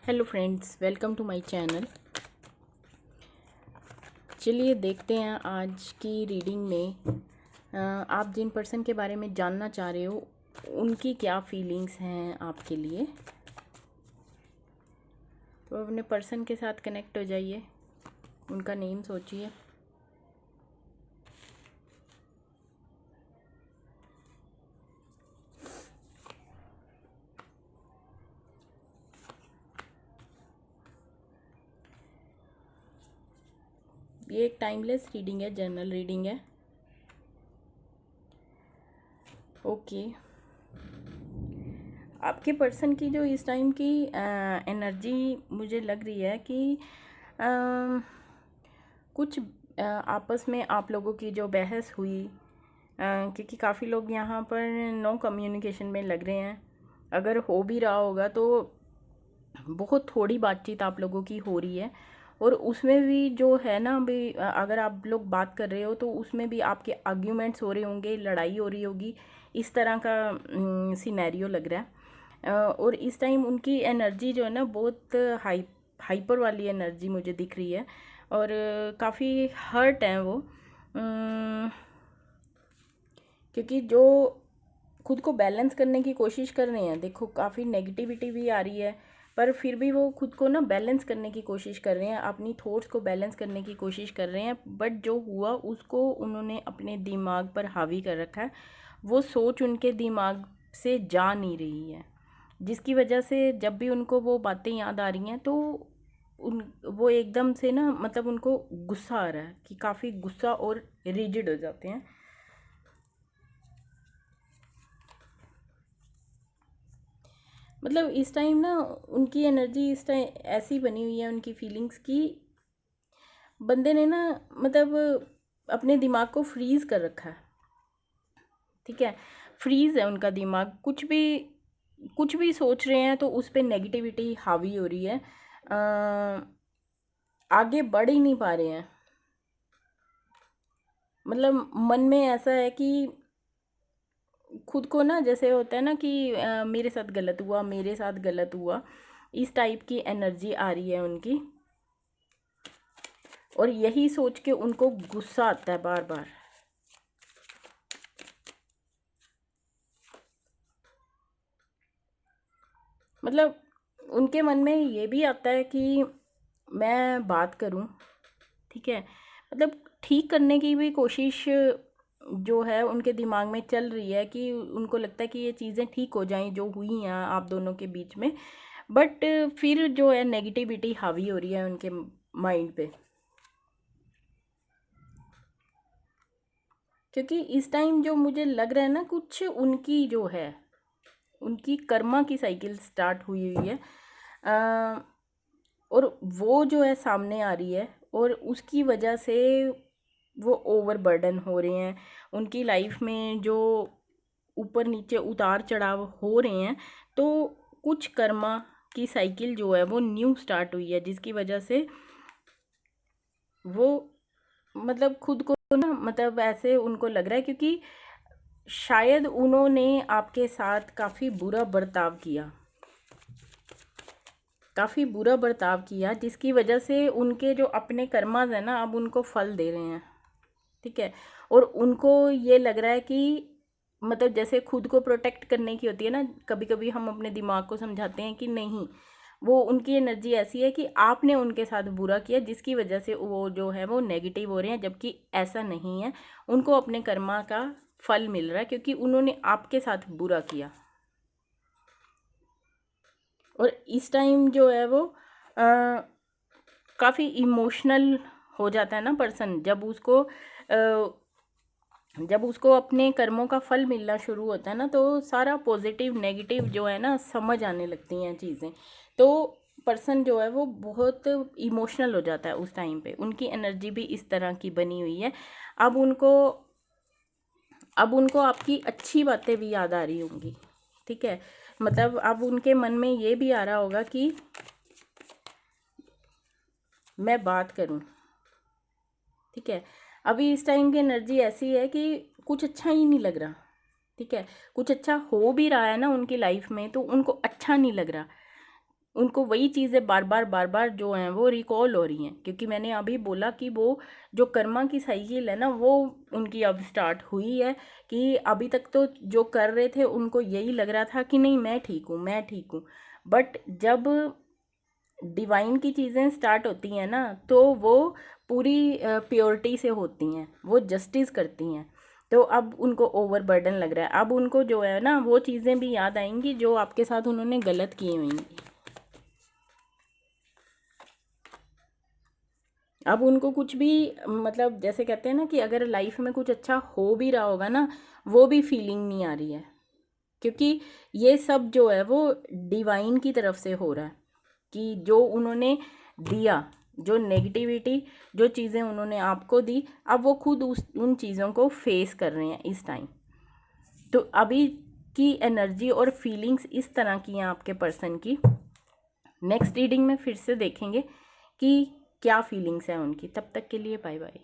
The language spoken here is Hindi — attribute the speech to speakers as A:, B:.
A: Hello friends, welcome to my channel. चलिए देखते हैं आज की रीडिंग में आप जिन पर्सन के बारे में जानना चाह रहे हो उनकी क्या फीलिंग्स हैं आपके लिए। तो अपने पर्सन के साथ कनेक्ट हो जाइए, उनका नेम सोचिए। ये एक टाइमलेस रीडिंग है, जनरल रीडिंग है। ओके, आपके पर्सन की जो इस टाइम की एनर्जी मुझे लग रही है कि कुछ आपस में आप लोगों की जो बहस हुई, क्योंकि काफ़ी लोग यहाँ पर नो कम्युनिकेशन में लग रहे हैं। अगर हो भी रहा होगा तो बहुत थोड़ी बातचीत आप लोगों की हो रही है, और उसमें भी जो है ना, अभी अगर आप लोग बात कर रहे हो तो उसमें भी आपके आर्ग्यूमेंट्स हो रहे होंगे, लड़ाई हो रही होगी। इस तरह का सिनेरियो लग रहा है। और इस टाइम उनकी एनर्जी जो है ना, बहुत हाइपर वाली एनर्जी मुझे दिख रही है, और काफ़ी हर्ट हैं वो, क्योंकि जो खुद को बैलेंस करने की कोशिश कर रहे हैं। देखो, काफ़ी नेगेटिविटी भी आ रही है, पर फिर भी वो खुद को ना बैलेंस करने की कोशिश कर रहे हैं, अपनी थॉट्स को बैलेंस करने की कोशिश कर रहे हैं। बट जो हुआ उसको उन्होंने अपने दिमाग पर हावी कर रखा है। वो सोच उनके दिमाग से जा नहीं रही है, जिसकी वजह से जब भी उनको वो बातें याद आ रही हैं तो उन वो एकदम से ना, मतलब उनको गुस्सा आ रहा है, कि काफ़ी गुस्सा और रिजिड हो जाते हैं। मतलब इस टाइम ना उनकी एनर्जी इस टाइम ऐसी बनी हुई है, उनकी फीलिंग्स की, बंदे ने ना, मतलब अपने दिमाग को फ्रीज कर रखा है। ठीक है, फ्रीज है उनका दिमाग। कुछ भी सोच रहे हैं तो उस पर नेगेटिविटी हावी हो रही है। आगे बढ़ ही नहीं पा रहे हैं। मतलब मन में ऐसा है कि खुद को ना, जैसे होता है ना कि मेरे साथ गलत हुआ, मेरे साथ गलत हुआ, इस टाइप की एनर्जी आ रही है उनकी। और यही सोच के उनको गुस्सा आता है बार बार। मतलब उनके मन में ये भी आता है कि मैं बात करूं। ठीक है, मतलब ठीक करने की भी कोशिश जो है उनके दिमाग में चल रही है, कि उनको लगता है कि ये चीज़ें ठीक हो जाएं जो हुई हैं आप दोनों के बीच में। बट फिर जो है नेगेटिविटी हावी हो रही है उनके माइंड पे, क्योंकि इस टाइम जो मुझे लग रहा है ना, कुछ उनकी जो है, उनकी कर्मा की साइकिल स्टार्ट हुई हुई है। अ, और वो जो है सामने आ रही है, और उसकी वजह से वो ओवरबर्डन हो रहे हैं। उनकी लाइफ में जो ऊपर नीचे उतार चढ़ाव हो रहे हैं, तो कुछ कर्मा की साइकिल जो है वो न्यू स्टार्ट हुई है, जिसकी वजह से वो, मतलब खुद को ना, मतलब ऐसे उनको लग रहा है, क्योंकि शायद उन्होंने आपके साथ काफ़ी बुरा बर्ताव किया, काफ़ी बुरा बर्ताव किया, जिसकी वजह से उनके जो अपने कर्माज है ना, अब उनको फल दे रहे हैं। ठीक है, और उनको ये लग रहा है कि, मतलब जैसे खुद को प्रोटेक्ट करने की होती है ना, कभी कभी हम अपने दिमाग को समझाते हैं कि नहीं, वो उनकी एनर्जी ऐसी है कि आपने उनके साथ बुरा किया, जिसकी वजह से वो जो है वो नेगेटिव हो रहे हैं, जबकि ऐसा नहीं है। उनको अपने कर्मा का फल मिल रहा है, क्योंकि उन्होंने आपके साथ बुरा किया। और इस टाइम जो है वो काफ़ी इमोशनल हो जाता है ना पर्सन, जब उसको अपने कर्मों का फल मिलना शुरू होता है ना, तो सारा पॉजिटिव नेगेटिव जो है ना, समझ आने लगती हैं चीज़ें। तो पर्सन जो है वो बहुत इमोशनल हो जाता है उस टाइम पे। उनकी एनर्जी भी इस तरह की बनी हुई है। अब उनको अब उनको आपकी अच्छी बातें भी याद आ रही होंगी। ठीक है, मतलब अब उनके मन में ये भी आ रहा होगा कि मैं बात करूं। ठीक है, अभी इस टाइम की एनर्जी ऐसी है कि कुछ अच्छा ही नहीं लग रहा। ठीक है, कुछ अच्छा हो भी रहा है ना उनकी लाइफ में, तो उनको अच्छा नहीं लग रहा। उनको वही चीज़ें बार बार जो हैं वो रिकॉल हो रही हैं, क्योंकि मैंने अभी बोला कि वो जो कर्मा की साइकिल है ना वो उनकी अब स्टार्ट हुई है। कि अभी तक तो जो कर रहे थे उनको यही लग रहा था कि नहीं मैं ठीक हूँ, मैं ठीक हूँ, बट जब डिवाइन की चीज़ें स्टार्ट होती हैं ना तो वो पूरी प्योरिटी से होती हैं, वो जस्टिस करती हैं। तो अब उनको ओवर बर्डन लग रहा है, अब उनको जो है ना वो चीज़ें भी याद आएंगी जो आपके साथ उन्होंने गलत की हुई। अब उनको कुछ भी मतलब जैसे कहते हैं ना कि अगर लाइफ में कुछ अच्छा हो भी रहा होगा ना, वो भी फीलिंग नहीं आ रही है, क्योंकि ये सब जो है वो डिवाइन की तरफ से हो रहा है। कि जो उन्होंने दिया, जो नेगेटिविटी, जो चीज़ें उन्होंने आपको दी, अब वो खुद उन चीज़ों को फेस कर रहे हैं इस टाइम। तो अभी की एनर्जी और फीलिंग्स इस तरह की हैं आपके पर्सन की। नेक्स्ट रीडिंग में फिर से देखेंगे कि क्या फीलिंग्स हैं उनकी। तब तक के लिए बाय बाय।